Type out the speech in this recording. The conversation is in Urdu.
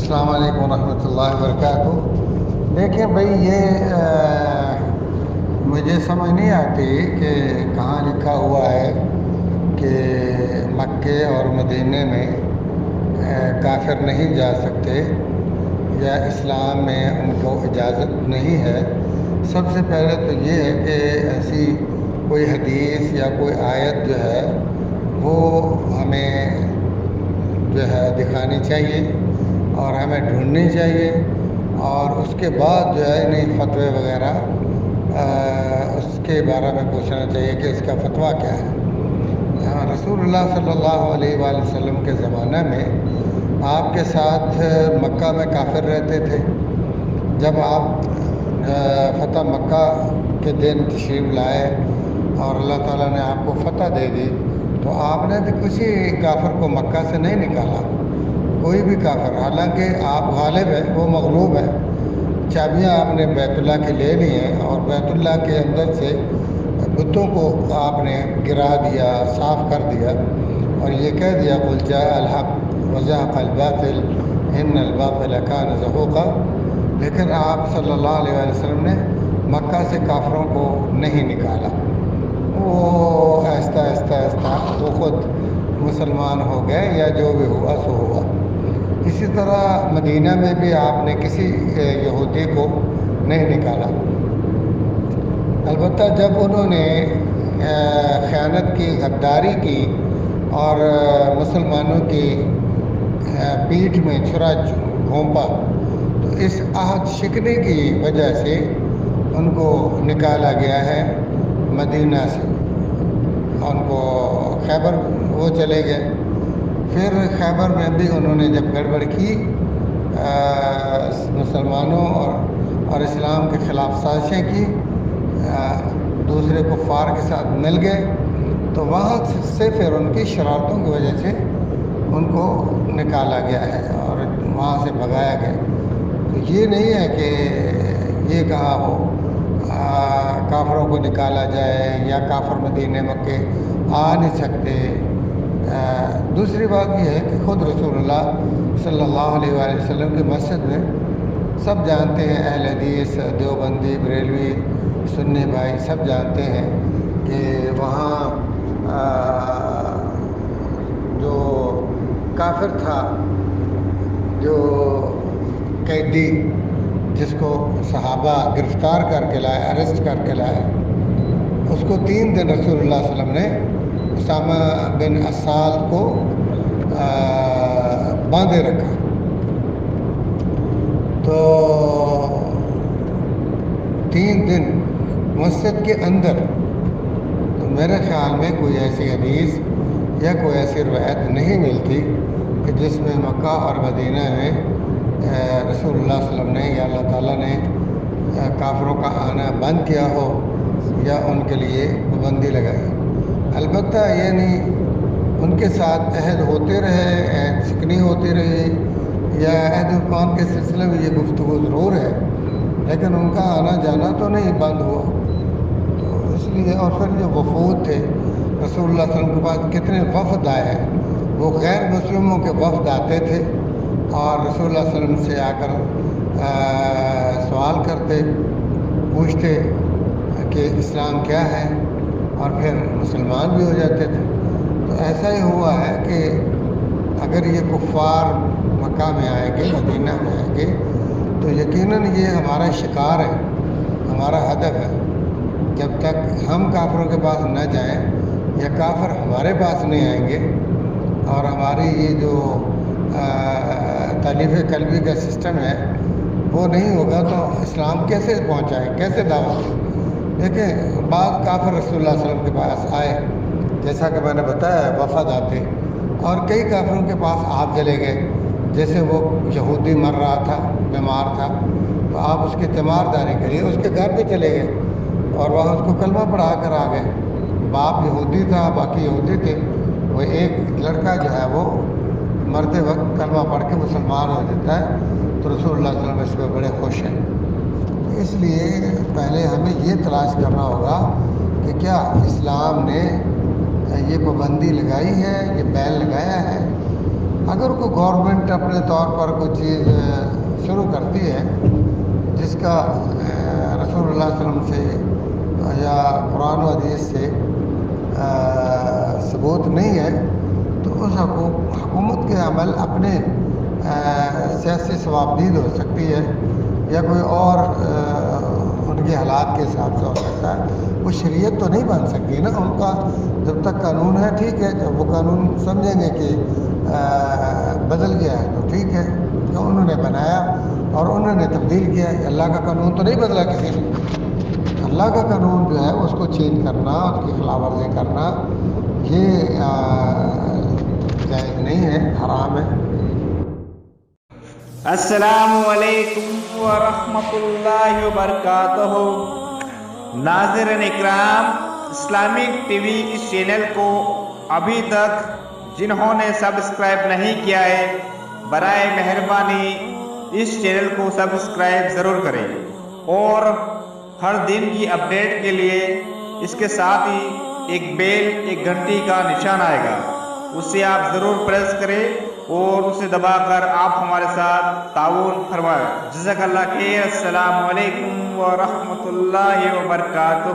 السلام علیکم ورحمۃ اللہ وبرکاتہ۔ دیکھیں بھائی، یہ مجھے سمجھ نہیں آتی کہ کہاں لکھا ہوا ہے کہ مکے اور مدینے میں کافر نہیں جا سکتے یا اسلام میں ان کو اجازت نہیں ہے۔ سب سے پہلے تو یہ ہے کہ ایسی کوئی حدیث یا کوئی آیت جو ہے وہ ہمیں جو ہے دکھانی چاہیے اور ہمیں ڈھونڈنی چاہیے، اور اس کے بعد جو ہے انہیں فتوے وغیرہ اس کے بارے میں پوچھنا چاہیے کہ اس کا فتویٰ کیا ہے۔ رسول اللہ صلی اللہ علیہ وآلہ وسلم کے زمانہ میں آپ کے ساتھ مکہ میں کافر رہتے تھے۔ جب آپ فتح مکہ کے دن تشریف لائے اور اللہ تعالیٰ نے آپ کو فتح دے دی، تو آپ نے تو کسی کافر کو مکہ سے نہیں نکالا، کوئی بھی کافر، حالانکہ آپ غالب ہیں، وہ مغلوب ہے۔ چابیاں آپ نے بیت اللہ کی لے لی ہیں اور بیت اللہ کے اندر سے بتوں کو آپ نے گرا دیا، صاف کر دیا اور یہ کہہ دیا قل جاء الحق وزهق الباطل ان الباطل كان زهوقا۔ لیکن آپ صلی اللہ علیہ وسلم نے مکہ سے کافروں کو نہیں نکالا، وہ آہستہ آہستہ وہ خود مسلمان ہو گئے یا جو بھی ہوا سو ہوا۔ اسی طرح مدینہ میں بھی آپ نے کسی یہودی کو نہیں نکالا، البتہ جب انہوں نے خیانت کی، غداری کی اور مسلمانوں کی پیٹھ میں چھرا گھونپا، تو اس عہد شکنی کی وجہ سے ان کو نکالا گیا ہے مدینہ سے، ان کو خیبر وہ چلے گئے۔ پھر خیبر میں بھی انہوں نے جب گڑبڑ کی، مسلمانوں اور اسلام کے خلاف سازشیں کی، دوسرے کفار کے ساتھ مل گئے، تو وہاں سے پھر ان کی شرارتوں کی وجہ سے ان کو نکالا گیا ہے اور وہاں سے بھگایا گیا۔ تو یہ نہیں ہے کہ یہ کہا ہو کافروں کو نکالا جائے یا کافر مدینے مکے آ نہیں سکتے۔ دوسری بات یہ ہے کہ خود رسول اللہ صلی اللہ علیہ وآلہ وسلم کی مسجد میں سب جانتے ہیں، اہل حدیث، دیوبندی، بریلوی، سنی بھائی سب جانتے ہیں کہ وہاں جو کافر تھا، جو قیدی جس کو صحابہ گرفتار کر کے لائے، اریسٹ کر کے لائے، اس کو 3 دن رسول اللہ صلی اللہ علیہ وسلم نے اسامہ بن اساد کو باندھے رکھا۔ تو 3 دن مسجد کے اندر، تو میرے خیال میں کوئی ایسی حدیث یا کوئی ایسی روایت نہیں ملتی کہ جس میں مکہ اور مدینہ میں رسول اللہ صلی اللہ علیہ وسلم نے یا اللہ تعالیٰ نے کافروں کا آنا بند کیا ہو یا ان کے لیے پابندی لگائی۔ البتہ یہ نہیں، ان کے ساتھ عہد ہوتے رہے، عہد شکنی ہوتی رہی، یا عہد عرفان کے سلسلے میں یہ گفتگو ضرور ہے، لیکن ان کا آنا جانا تو نہیں بند ہوا۔ تو اس لیے، اور پھر جو وفود تھے رسول اللہ صلی اللہ علیہ وسلم کے پاس کتنے وفد آئے ہیں، وہ غیر مسلموں کے وفد آتے تھے اور رسول اللہ صلی اللہ علیہ وسلم سے آ کر سوال کرتے، پوچھتے کہ اسلام کیا ہے، اور پھر مسلمان بھی ہو جاتے تھے۔ تو ایسا ہی ہوا ہے کہ اگر یہ کفار مکہ میں آئیں گے، مدینہ میں آئیں گے، تو یقیناً یہ ہمارا شکار ہے، ہمارا ہدف ہے۔ جب تک ہم کافروں کے پاس نہ جائیں یا کافر ہمارے پاس نہیں آئیں گے اور ہماری یہ جو تالیف قلبی کا سسٹم ہے وہ نہیں ہوگا، تو اسلام کیسے پہنچائیں، کیسے دعوت دیں؟ دیکھیں، بعض کافر رسول اللہ صلی اللہ علیہ وسلم کے پاس آئے، جیسا کہ میں نے بتایا وفد آتے، اور کئی کافروں کے پاس آپ چلے گئے۔ جیسے وہ یہودی مر رہا تھا، بیمار تھا، تو آپ اس کی تیمارداری کریے، اس کے گھر پہ چلے گئے اور وہاں اس کو کلمہ پڑھا کر آ گئے۔ باپ یہودی تھا، باقی یہودی تھے، وہ ایک لڑکا جو ہے وہ مرتے وقت کلمہ پڑھ کے مسلمان ہو جاتا ہے، تو رسول اللہ صلی اللہ علیہ وسلم اس پہ بڑے خوش ہیں۔ اس لیے پہلے ہمیں یہ تلاش کرنا ہوگا کہ کیا اسلام نے یہ پابندی لگائی ہے، یہ بین لگایا ہے اگر کوئی گورنمنٹ اپنے طور پر کوئی چیز شروع کرتی ہے جس کا رسول اللہ صلی اللہ علیہ وسلم سے یا قرآن و حدیث سے ثبوت نہیں ہے، تو اس حکومت کے عمل اپنے سیاسی ثوابدید ہو سکتی ہے یا کوئی اور ان کے حالات کے حساب سے ہو سکتا ہے. وہ شریعت تو نہیں بن سکتی نا ان کا. جب تک قانون ہے ٹھیک ہے، جب وہ قانون سمجھیں گے کہ بدل گیا ہے تو ٹھیک ہے، تو انہوں نے بنایا اور انہوں نے تبدیل کیا. اللہ کا قانون تو نہیں بدلا کسی نے. اللہ کا قانون جو ہے اس کو چینج کرنا، اس کی خلاف ورزی کرنا، یہ جائز نہیں ہے، حرام ہے. السلام علیکم ورحمۃ اللہ وبرکاتہ. ناظرین اکرام، اسلامک ٹی وی اس چینل کو ابھی تک جنہوں نے سبسکرائب نہیں کیا ہے، برائے مہربانی اس چینل کو سبسکرائب ضرور کریں اور ہر دن کی اپڈیٹ کے لیے اس کے ساتھ ہی ایک گھنٹی کا نشان آئے گا، اسے آپ ضرور پریس کریں اور اسے دبا کر آپ ہمارے ساتھ تعاون فرمائیں. جزاک اللہ خیر. السلام علیکم ورحمۃ اللہ وبرکاتہ.